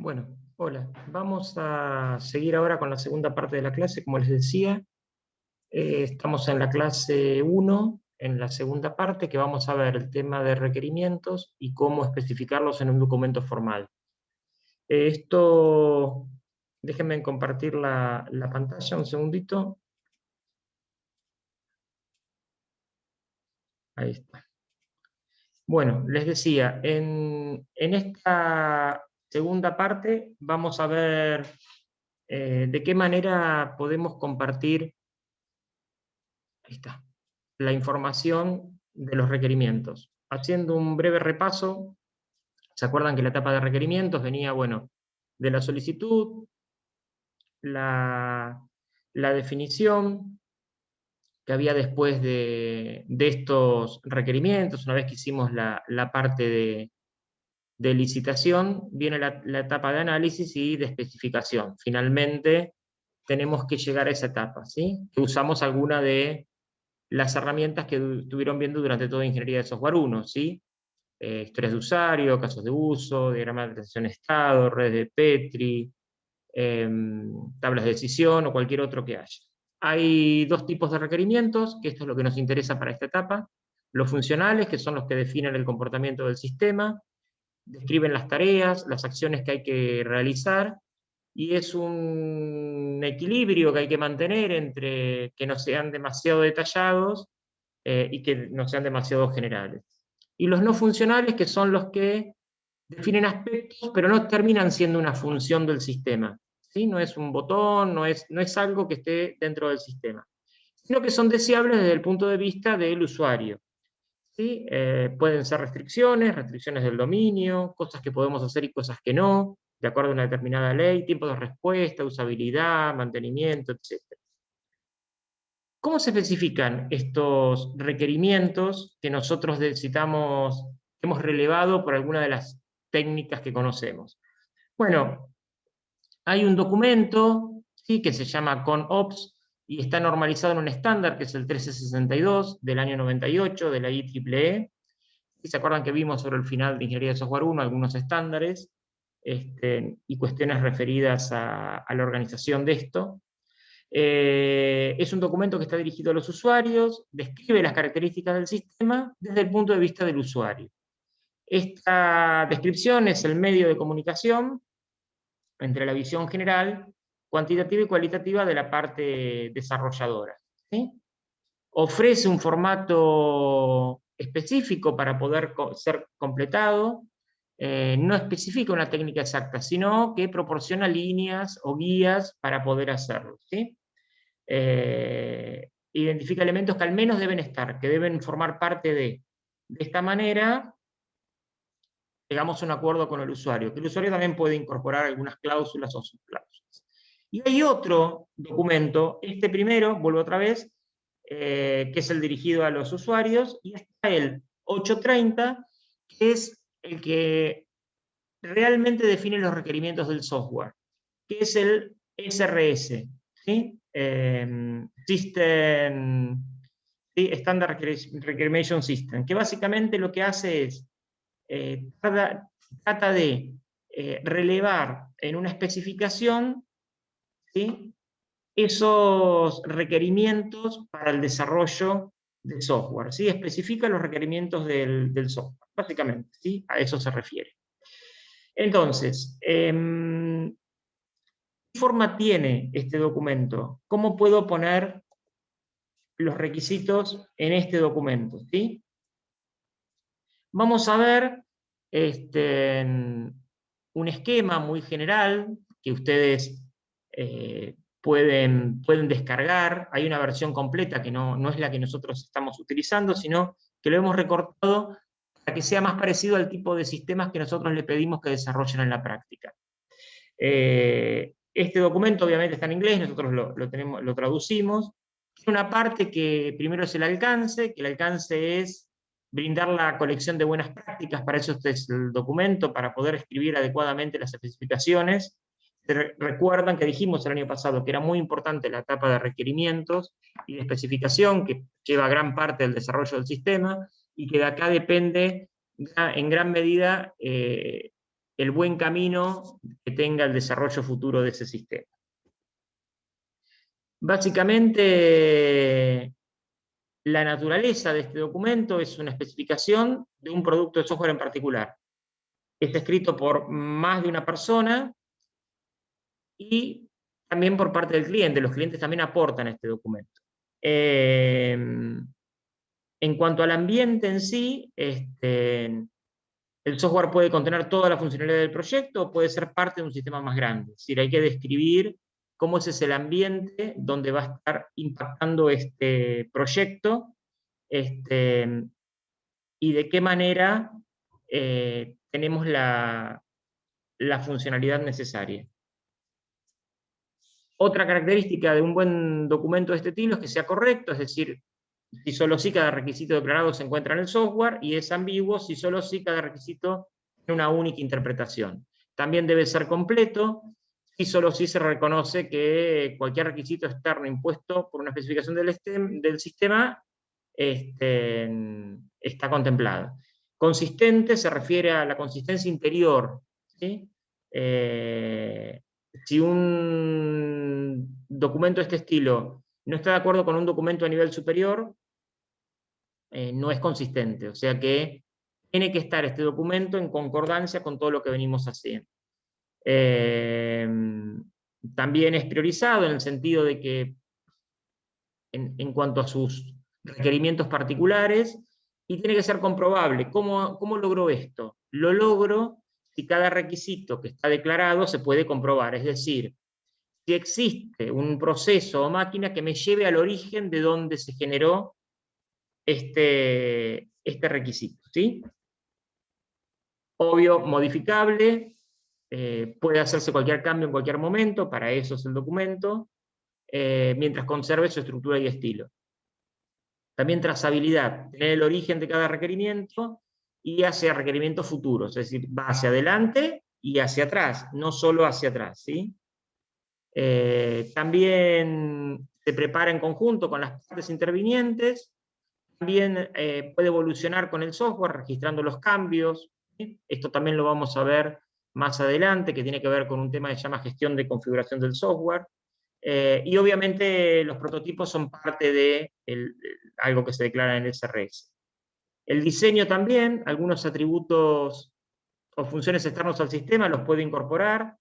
Bueno, hola. Vamos a seguir ahora con la segunda parte de la clase, como les decía. Estamos en la clase 1, en la segunda parte, que vamos a ver el tema de requerimientos y cómo especificarlos en un documento formal. Déjenme compartir la pantalla un segundito. Ahí está. Bueno, les decía, en esta segunda parte vamos a ver de qué manera podemos compartir, ahí está, la información de los requerimientos. Haciendo un breve repaso, ¿se acuerdan que la etapa de requerimientos venía, bueno, de la solicitud, la, la definición que había después de estos requerimientos? Una vez que hicimos la parte de licitación, viene la etapa de análisis y de especificación. Finalmente, tenemos que llegar a esa etapa, ¿sí? Que usamos alguna de las herramientas que estuvieron viendo durante toda Ingeniería de Software 1, ¿sí? Historias de usuario, casos de uso, diagrama de transición de estado, redes de Petri, tablas de decisión o cualquier otro que haya. Hay dos tipos de requerimientos, que esto es lo que nos interesa para esta etapa. Los funcionales, que son los que definen el comportamiento del sistema, describen las tareas, las acciones que hay que realizar, y es un equilibrio que hay que mantener entre que no sean demasiado detallados y que no sean demasiado generales. Y los no funcionales, que son los que definen aspectos, pero no terminan siendo una función del sistema, ¿sí? No es un botón, no es algo que esté dentro del sistema, sino que son deseables desde el punto de vista del usuario, ¿sí? Pueden ser restricciones del dominio, cosas que podemos hacer y cosas que no, de acuerdo a una determinada ley, tiempo de respuesta, usabilidad, mantenimiento, etc. ¿Cómo se especifican estos requerimientos que nosotros necesitamos, que hemos relevado por alguna de las técnicas que conocemos? Bueno, hay un documento, ¿sí?, que se llama ConOps y está normalizado en un estándar que es el 1362 del año 98 de la IEEE. ¿Se acuerdan que vimos sobre el final de Ingeniería de Software 1 algunos estándares y cuestiones referidas a la organización de esto? Es un documento que está dirigido a los usuarios, describe las características del sistema desde el punto de vista del usuario. Esta descripción es el medio de comunicación entre la visión general, cuantitativa y cualitativa de la parte desarrolladora, ¿sí? Ofrece un formato específico para poder ser completado, no especifica una técnica exacta, sino que proporciona líneas o guías para poder hacerlo, ¿sí? Identifica elementos que al menos deben estar, que deben formar parte de esta manera, llegamos a un acuerdo con el usuario, que el usuario también puede incorporar algunas cláusulas o subcláusulas. Y hay otro documento, este primero, vuelvo otra vez, que es el dirigido a los usuarios, y está el 830, que es el que realmente define los requerimientos del software, que es el SRS, ¿sí? System, ¿sí? Standard Requirements System, que básicamente lo que hace es, trata de relevar en una especificación, ¿sí?, esos requerimientos para el desarrollo de software, ¿sí? Especifica los requerimientos del software, básicamente, ¿sí? A eso se refiere. Entonces, ¿qué forma tiene este documento? ¿Cómo puedo poner los requisitos en este documento, ¿sí? Vamos a ver un esquema muy general que ustedes pueden descargar. Hay una versión completa que no es la que nosotros estamos utilizando, sino que lo hemos recortado para que sea más parecido al tipo de sistemas que nosotros le pedimos que desarrollen en la práctica. Este documento obviamente está en inglés, nosotros lo traducimos. Tiene una parte que primero es el alcance, que el alcance es brindar la colección de buenas prácticas. Para eso este es el documento, para poder escribir adecuadamente las especificaciones. Recuerdan que dijimos el año pasado que era muy importante la etapa de requerimientos y de especificación, que lleva gran parte del desarrollo del sistema, y que de acá depende en gran medida el buen camino que tenga el desarrollo futuro de ese sistema. Básicamente, la naturaleza de este documento es una especificación de un producto de software en particular. Está escrito por más de una persona y también por parte del cliente. Los clientes también aportan este documento. En cuanto al ambiente en sí, el software puede contener toda la funcionalidad del proyecto o puede ser parte de un sistema más grande. Es decir, hay que describir cómo ese es el ambiente donde va a estar impactando este proyecto y de qué manera tenemos la funcionalidad necesaria. Otra característica de un buen documento de este estilo es que sea correcto, es decir, si solo sí cada requisito declarado se encuentra en el software, y es ambiguo si solo sí cada requisito tiene una única interpretación. También debe ser completo, si solo sí se reconoce que cualquier requisito externo impuesto por una especificación del sistema está contemplado. Consistente se refiere a la consistencia interior, ¿sí? Si un documento de este estilo no está de acuerdo con un documento a nivel superior, no es consistente. O sea que tiene que estar este documento en concordancia con todo lo que venimos haciendo. También es priorizado en el sentido de que, en cuanto a sus requerimientos particulares, y tiene que ser comprobable. ¿Cómo logró esto? Lo logro si cada requisito que está declarado se puede comprobar, es decir, si existe un proceso o máquina que me lleve al origen de donde se generó este requisito, ¿sí? Obvio, modificable, puede hacerse cualquier cambio en cualquier momento, para eso es el documento, mientras conserve su estructura y estilo. También trazabilidad, tener el origen de cada requerimiento y hacia requerimientos futuros, es decir, va hacia adelante y hacia atrás, no solo hacia atrás, ¿sí? También se prepara en conjunto con las partes intervinientes, también puede evolucionar con el software registrando los cambios, ¿sí? Esto también lo vamos a ver más adelante, que tiene que ver con un tema que se llama gestión de configuración del software. Y obviamente los prototipos son parte de algo que se declara en el SRS. El diseño también, algunos atributos o funciones externos al sistema los puede incorporar,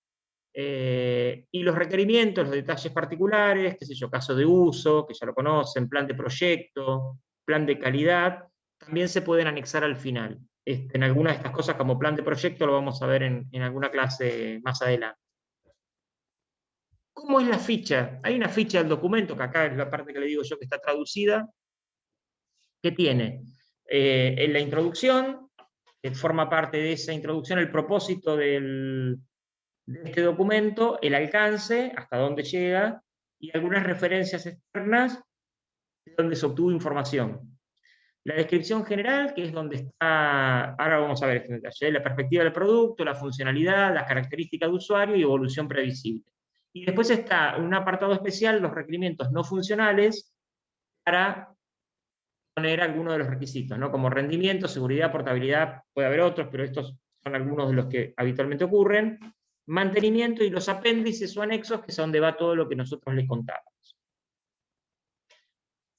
y los requerimientos, los detalles particulares, qué sé yo, caso de uso, que ya lo conocen, plan de proyecto, plan de calidad, también se pueden anexar al final. En algunas de estas cosas, como plan de proyecto, lo vamos a ver en alguna clase más adelante. ¿Cómo es la ficha? Hay una ficha del documento, que acá es la parte que le digo yo que está traducida, que tiene en la introducción, que forma parte de esa introducción el propósito de este documento, el alcance, hasta dónde llega, y algunas referencias externas de donde se obtuvo información. La descripción general, que es donde está, ahora vamos a ver este detalle, la perspectiva del producto, la funcionalidad, las características de usuario y evolución previsible. Y después está un apartado especial, los requerimientos no funcionales, para poner algunos de los requisitos, ¿no? Como rendimiento, seguridad, portabilidad, puede haber otros, pero estos son algunos de los que habitualmente ocurren. Mantenimiento y los apéndices o anexos, que es donde va todo lo que nosotros les contábamos.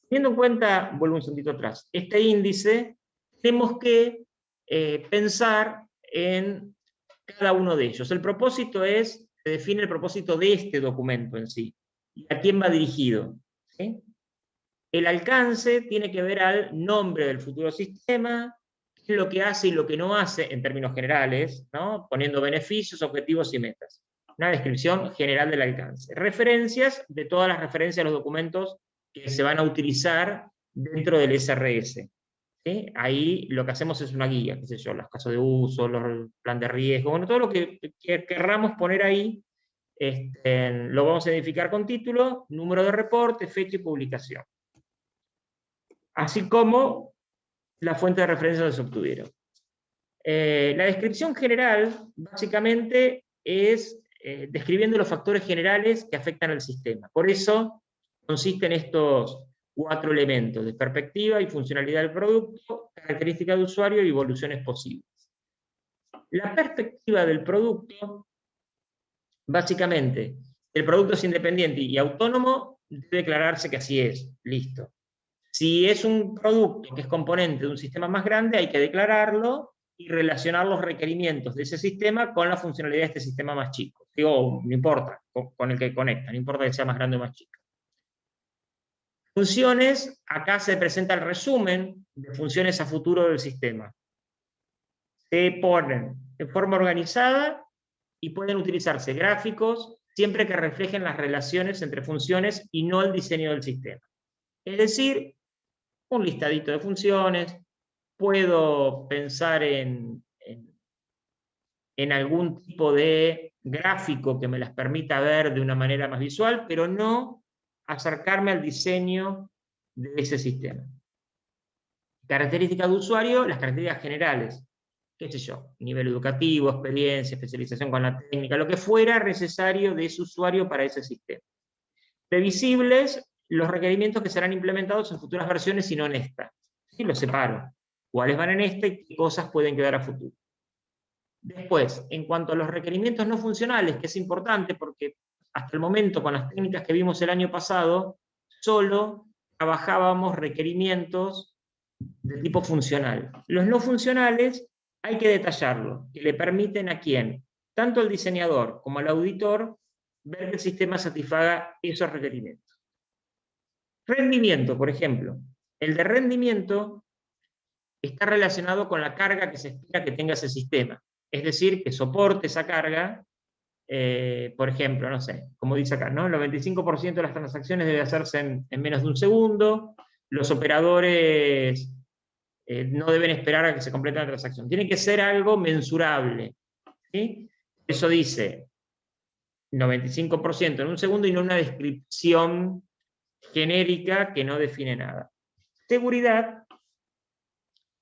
Teniendo en cuenta, vuelvo un segundito atrás, este índice, tenemos que pensar en cada uno de ellos. El propósito se define el propósito de este documento en sí, y a quién va dirigido, ¿sí? El alcance tiene que ver al nombre del futuro sistema, qué es lo que hace y lo que no hace en términos generales, ¿no? Poniendo beneficios, objetivos y metas. Una descripción general del alcance. Referencias de todas las referencias a los documentos que se van a utilizar dentro del SRS. ¿Sí? Ahí lo que hacemos es una guía, qué sé yo, los casos de uso, los plan de riesgo, bueno, todo lo que querramos poner ahí, lo vamos a identificar con título, número de reporte, fecha y publicación. Así como la fuente de referencia donde se obtuvieron. La descripción general, básicamente, es describiendo los factores generales que afectan al sistema. Por eso consiste en estos 4 elementos de perspectiva y funcionalidad del producto, características de usuario y evoluciones posibles. La perspectiva del producto, básicamente, el producto es independiente y autónomo, debe declararse que así es, listo. Si es un producto que es componente de un sistema más grande, hay que declararlo y relacionar los requerimientos de ese sistema con la funcionalidad de este sistema más chico. Digo, no importa con el que conecta, no importa que sea más grande o más chico. Funciones, acá se presenta el resumen de funciones a futuro del sistema. Se ponen de forma organizada y pueden utilizarse gráficos siempre que reflejen las relaciones entre funciones y no el diseño del sistema. Es decir, un listadito de funciones, puedo pensar en algún tipo de gráfico que me las permita ver de una manera más visual, pero no acercarme al diseño de ese sistema. Características de usuario, las características generales, qué sé yo, nivel educativo, experiencia, especialización con la técnica, lo que fuera necesario de ese usuario para ese sistema. Previsibles, los requerimientos que serán implementados en futuras versiones y no en esta. ¿Sí? Los separo. ¿Cuáles van en esta y qué cosas pueden quedar a futuro? Después, en cuanto a los requerimientos no funcionales, que es importante porque hasta el momento, con las técnicas que vimos el año pasado, solo trabajábamos requerimientos de tipo funcional. Los no funcionales hay que detallarlo, que le permiten a quién, tanto al diseñador como al auditor, ver que el sistema satisfaga esos requerimientos. Rendimiento, por ejemplo. El de rendimiento está relacionado con la carga que se espera que tenga ese sistema. Es decir, que soporte esa carga, por ejemplo, no sé, como dice acá, ¿no? El 95% de las transacciones debe hacerse en menos de un segundo, los operadores no deben esperar a que se complete la transacción. Tiene que ser algo mensurable. ¿Sí? Eso dice 95% en un segundo y no una descripción genérica que no define nada. Seguridad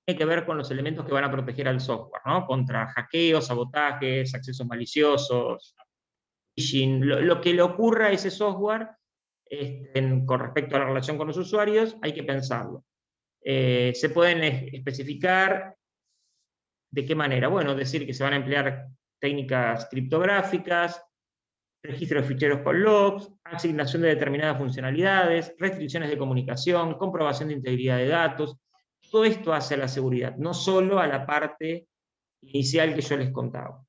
tiene que ver con los elementos que van a proteger al software, ¿no? Contra hackeos, sabotajes, accesos maliciosos, phishing, lo que le ocurra a ese software con respecto a la relación con los usuarios, hay que pensarlo. Se pueden especificar de qué manera. Bueno, decir que se van a emplear técnicas criptográficas, registro de ficheros con logs, asignación de determinadas funcionalidades, restricciones de comunicación, comprobación de integridad de datos. Todo esto hace a la seguridad, no solo a la parte inicial que yo les contaba.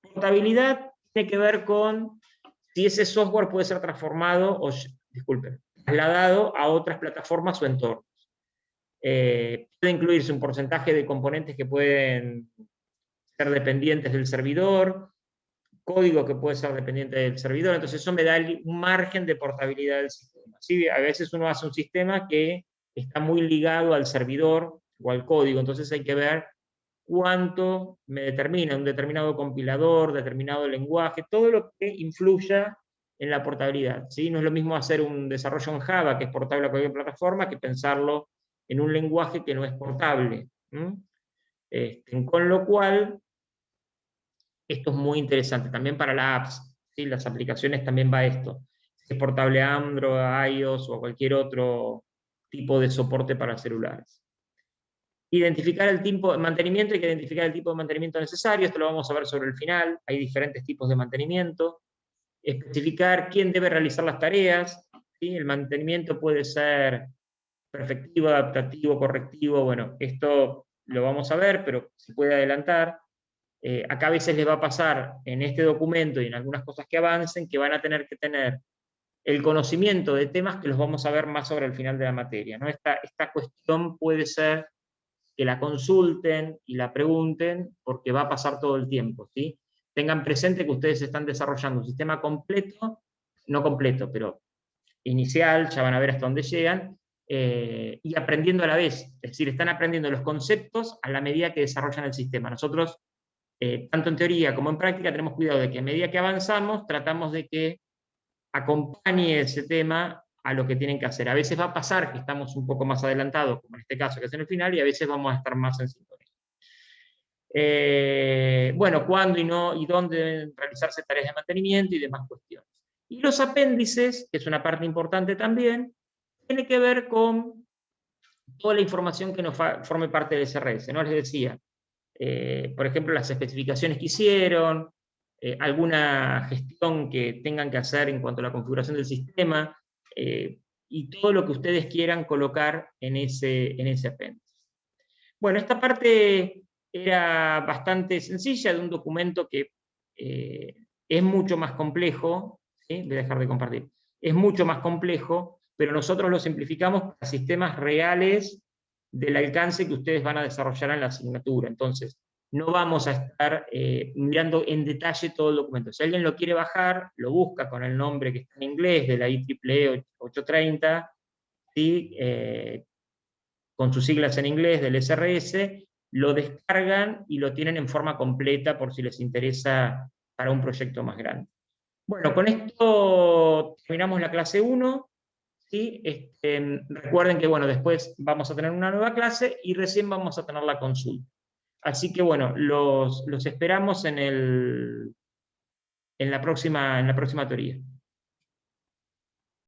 Portabilidad tiene que ver con si ese software puede ser transformado o, disculpen, trasladado a otras plataformas o entornos. Puede incluirse un porcentaje de componentes que pueden ser dependientes del servidor, código que puede ser dependiente del servidor, entonces eso me da un margen de portabilidad del sistema. ¿Sí? A veces uno hace un sistema que está muy ligado al servidor o al código, entonces hay que ver cuánto me determina un determinado compilador, determinado lenguaje, todo lo que influya en la portabilidad. ¿Sí? No es lo mismo hacer un desarrollo en Java, que es portable a cualquier plataforma, que pensarlo en un lenguaje que no es portable. Con lo cual, esto es muy interesante, también para las apps, ¿sí? Las aplicaciones también va esto. Si es portable a Android, a iOS o a cualquier otro tipo de soporte para celulares. Identificar el tipo de mantenimiento, hay que identificar el tipo de mantenimiento necesario, esto lo vamos a ver sobre el final, hay diferentes tipos de mantenimiento. Especificar quién debe realizar las tareas, ¿sí? El mantenimiento puede ser perfectivo, adaptativo, correctivo, bueno, esto lo vamos a ver, pero se puede adelantar. Acá a veces les va a pasar en este documento y en algunas cosas que avancen, que van a tener que tener el conocimiento de temas que los vamos a ver más sobre el final de la materia, ¿no? Esta cuestión puede ser que la consulten y la pregunten, porque va a pasar todo el tiempo, ¿sí? Tengan presente que ustedes están desarrollando un sistema completo, no completo, pero inicial, ya van a ver hasta dónde llegan, y aprendiendo a la vez, es decir, están aprendiendo los conceptos a la medida que desarrollan el sistema. Nosotros, tanto en teoría como en práctica, tenemos cuidado de que a medida que avanzamos, tratamos de que acompañe ese tema a lo que tienen que hacer. A veces va a pasar que estamos un poco más adelantados, como en este caso que es en el final, y a veces vamos a estar más en sintonía. Bueno, cuándo y dónde deben realizarse tareas de mantenimiento y demás cuestiones. Y los apéndices, que es una parte importante también, tiene que ver con toda la información que nos forme parte del SRS, ¿no? Les decía, por ejemplo, las especificaciones que hicieron, alguna gestión que tengan que hacer en cuanto a la configuración del sistema, y todo lo que ustedes quieran colocar en ese apéndice. Bueno, esta parte era bastante sencilla, de un documento que es mucho más complejo, ¿sí? Voy a dejar de compartir. Es mucho más complejo, pero nosotros lo simplificamos para sistemas reales del alcance que ustedes van a desarrollar en la asignatura. Entonces, no vamos a estar mirando en detalle todo el documento. Si alguien lo quiere bajar, lo busca con el nombre que está en inglés de la IEEE 830, ¿sí? Con sus siglas en inglés del SRS, lo descargan y lo tienen en forma completa por si les interesa para un proyecto más grande. Bueno, con esto terminamos la clase 1. ¿Sí? Recuerden que bueno, después vamos a tener una nueva clase y recién vamos a tener la consulta. Así que bueno, los esperamos en la próxima teoría.